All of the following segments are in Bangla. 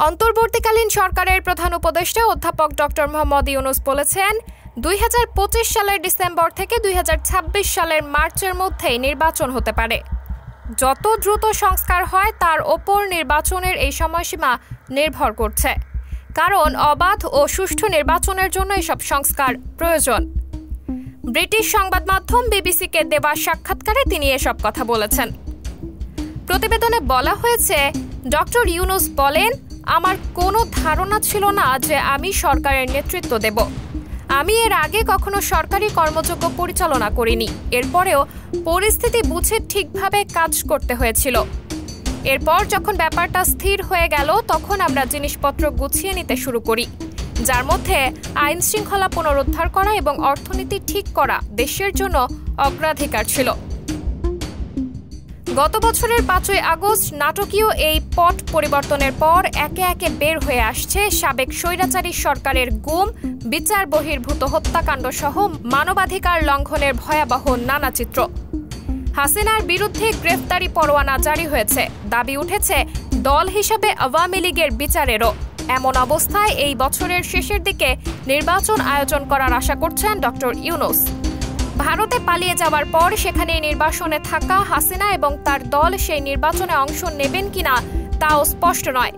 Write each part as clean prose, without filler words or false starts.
অন্তর্বর্তীকালীন সরকারের প্রধান উপদেষ্টা অধ্যাপক ডক্টর মোহাম্মদ ইউনূস বলেছেন, ২০২৫ সালের ডিসেম্বর থেকে ২০২৬ সালের মার্চের মধ্যেই নির্বাচন হতে পারে। যত দ্রুত সংস্কার হয় তার ওপর নির্বাচনের এই সময়সীমা নির্ভর করছে, কারণ অবাধ ও সুষ্ঠু নির্বাচনের জন্য এসব সংস্কার প্রয়োজন। ব্রিটিশ সংবাদ মাধ্যম বিবিসিকে দেওয়া সাক্ষাৎকারে তিনি এসব কথা বলেছেন। প্রতিবেদনে বলা হয়েছে, ডক্টর ইউনূস বলেন, আমার কোনো ধারণা ছিল না যে আমি সরকারের নেতৃত্ব দেব। আমি এর আগে কখনো সরকারি কর্মযজ্ঞ পরিচালনা করিনি। এরপরেও পরিস্থিতি বুঝে ঠিকভাবে কাজ করতে হয়েছিল। এরপর যখন ব্যাপারটা স্থির হয়ে গেল, তখন আমরা জিনিসপত্র গুছিয়ে নিতে শুরু করি, যার মধ্যে আইন শৃঙ্খলা পুনরুদ্ধার করা এবং অর্থনীতি ঠিক করা দেশের জন্য অগ্রাধিকার ছিল। গত বছরের ৫ই আগস্ট নাটকীয় এই পট পরিবর্তনের পর একে একে বের হয়ে আসছে সাবেক স্বৈরাচারী সরকারের গুম, বিচার বহির্ভূত হত্যাকাণ্ড সহ মানবাধিকার লঙ্ঘনের ভয়াবহ নানা চিত্র। হাসিনার বিরুদ্ধে গ্রেফতারি পরোয়ানা জারি হয়েছে, দাবি উঠেছে দল হিসেবে আওয়ামী লীগের বিচারেরও। এমন অবস্থায় এই বছরের শেষের দিকে নির্বাচন আয়োজন করার আশা করছেন ডক্টর ইউনূস। ভারতে পালিয়ে যাওয়ার পর সেখানে নির্বাসনে থাকা হাসিনা এবং তার দল সেই নির্বাচনে অংশ নেবেন কিনা তাও স্পষ্ট নয়।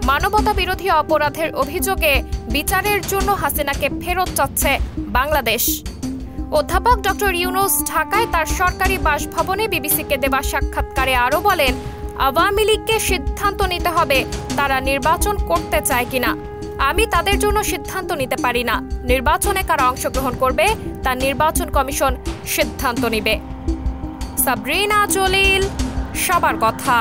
মানবতা বিরোধী অপরাধের অভিযোগে বিচারের জন্য হাসিনাকে ফেরত চাচ্ছে বাংলাদেশ। অধ্যাপক ডক্টর ইউনূস ঢাকায় তার সরকারি বাসভবনে বিবিসিকে দেওয়া সাক্ষাৎকারে আরও বলেন, আওয়ামী লীগকে সিদ্ধান্ত নিতে হবে তারা নির্বাচন করতে চায় কিনা। আমি তাদের জন্য সিদ্ধান্ত নিতে পারি না। নির্বাচনে কারা অংশগ্রহণ করবে তা নির্বাচন কমিশন সিদ্ধান্ত নেবে। সাবরিনা জলিল, সবার কথা।